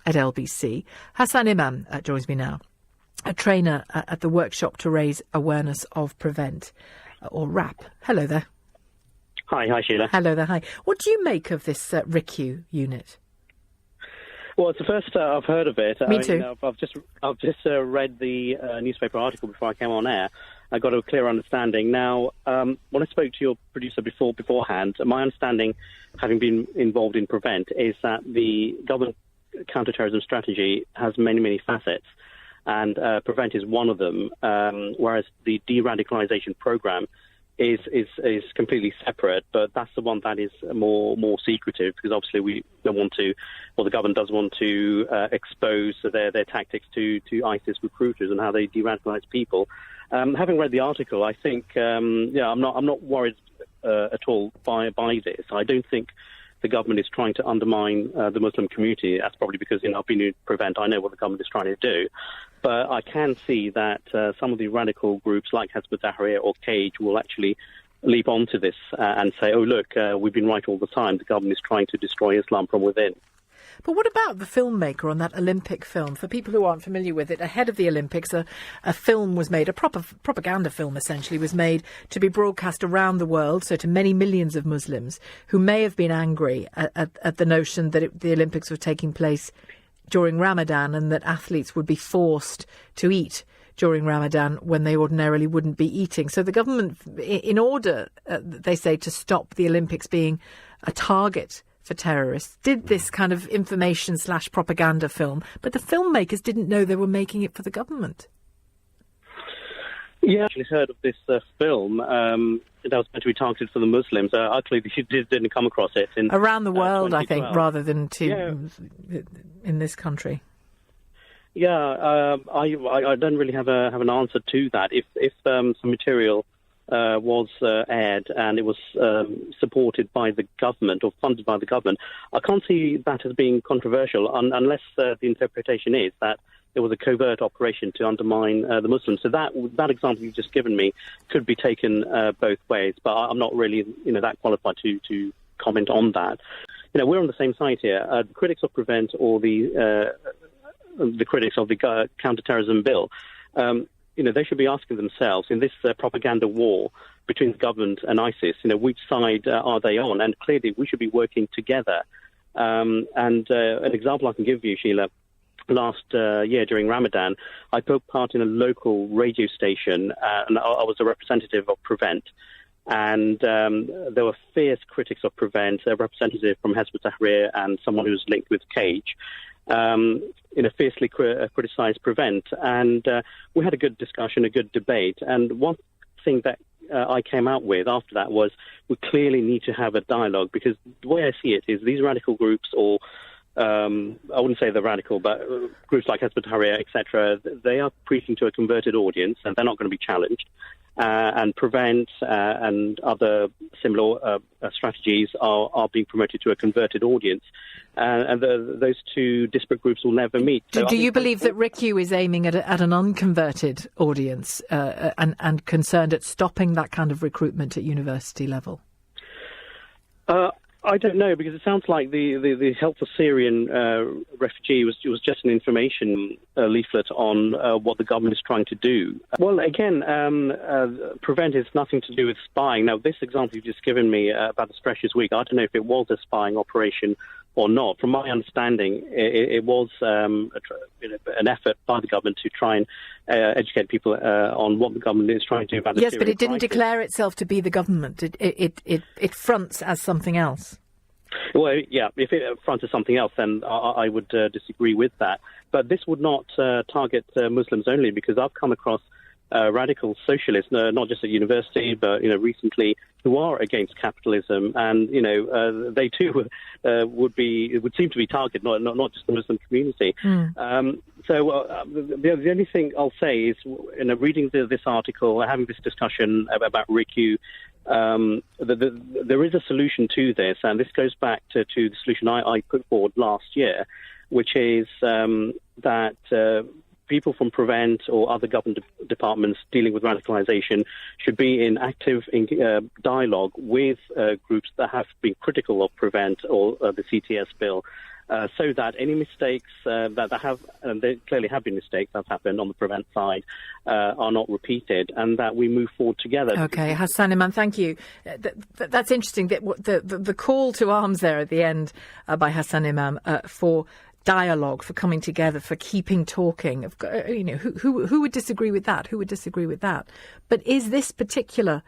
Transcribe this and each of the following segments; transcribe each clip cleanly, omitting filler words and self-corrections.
at LBC. Hassan Imam joins me now, a trainer at the workshop to raise awareness of Prevent, or RAP. Hello there. Hi Sheila. Hello there, hi. What do you make of this Ricu unit? Well, it's the first I've heard of it. Me too. I've just read the newspaper article before I came on air. I got a clear understanding. Now, when I spoke to your producer beforehand, my understanding, having been involved in Prevent, is that the government counter-terrorism strategy has many facets, and Prevent is one of them, whereas the de-radicalisation programme is completely separate, but that's the one that is more secretive, because obviously we don't want to, or the government doesn't want to expose their tactics to ISIS recruiters and how they de-radicalise people. Having read the article, I think I'm not worried at all by this. I don't think the government is trying to undermine the Muslim community. That's probably because I've been in Prevent. I know what the government is trying to do. But I can see that some of the radical groups like Hizb ut-Tahrir or Cage will actually leap onto this and say, oh, look, we've been right all the time. The government is trying to destroy Islam from within. But what about the filmmaker on that Olympic film? For people who aren't familiar with it, ahead of the Olympics, a film was made, a propaganda film essentially was made to be broadcast around the world, so to many millions of Muslims who may have been angry at the notion that the Olympics were taking place during Ramadan and that athletes would be forced to eat during Ramadan when they ordinarily wouldn't be eating. So the government, in order, they say, to stop the Olympics being a target for terrorists, did this kind of information/propaganda film, but the filmmakers didn't know they were making it for the government. Yeah, I actually heard of this film that was meant to be targeted for the Muslims. Actually, she didn't come across it. Around the world, I think, rather than in this country. Yeah, I don't really have an answer to that. If some material was aired and it was supported by the government or funded by the government, I can't see that as being controversial unless the interpretation is that there was a covert operation to undermine the Muslims. So that example you've just given me could be taken both ways, but I'm not really that qualified to comment on that. We're on the same side here. The critics of Prevent or the critics of the counter-terrorism bill, they should be asking themselves, in this propaganda war between the government and ISIS, which side are they on? And clearly we should be working together. And an example I can give you, Sheila, last year during Ramadan, I took part in a local radio station, and I was a representative of Prevent. And there were fierce critics of Prevent, a representative from Hizb ut-Tahrir and someone who was linked with Cage. Fiercely criticised Prevent, and we had a good discussion, a good debate. And one thing that I came out with after that was we clearly need to have a dialogue, because the way I see it is these radical groups, or I wouldn't say they're radical, but groups like Hizb ut-Tahrir, etc., they are preaching to a converted audience, and they're not going to be challenged. And Prevent and other similar strategies are being promoted to a converted audience. And those two disparate groups will never meet. So do you believe that Ricu is aiming at an unconverted audience and concerned at stopping that kind of recruitment at university level? I don't know, because it sounds like the Help for Syrian refugee was just an information leaflet on what the government is trying to do. Well, again, Prevent has nothing to do with spying. Now, this example you've just given me about the Stretchers Week, I don't know if it was a spying operation or not. From my understanding, it was an effort by the government to try and educate people on what the government is trying to do about the Syrian Yes, but it didn't crisis. declare itself to be the government. It fronts as something else. Well, yeah, if it fronts as something else, then I would disagree with that. But this would not target Muslims only, because I've come across radical socialists, not just at university, but recently, who are against capitalism, and they too would seem to be targeted, not just the Muslim community. So the only thing I'll say is, reading this article, having this discussion about Ricu, there is a solution to this, and this goes back to the solution I put forward last year, which is that people from Prevent or other government departments dealing with radicalisation should be in active dialogue with groups that have been critical of Prevent or the CTS bill, so that any mistakes that have, and there clearly have been mistakes that have happened on the prevent side, are not repeated, and that we move forward together. Okay, Hassan Imam, thank you. That's interesting. The call to arms there at the end by Hassan Imam for dialogue, for coming together, for keeping talking. Who would disagree with that? Who would disagree with that? But is this particular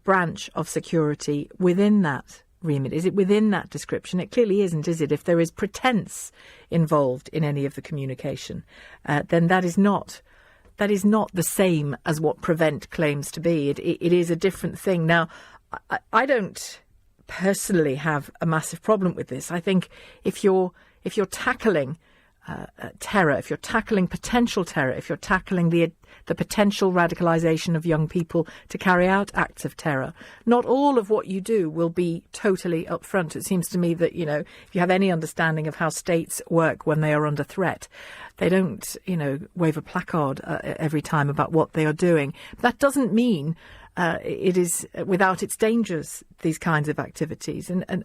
branch of security within that remit? Is it within that description? It clearly isn't, is it? If there is pretense involved in any of the communication, then that is not the same as what prevent claims to be. It is a different thing. Now, I don't personally have a massive problem with this. I think if you're tackling terror, if you're tackling potential terror, if you're tackling the potential radicalisation of young people to carry out acts of terror, not all of what you do will be totally upfront. It seems to me that, if you have any understanding of how states work when they are under threat, they don't, wave a placard every time about what they are doing. That doesn't mean it is without its dangers, these kinds of activities. And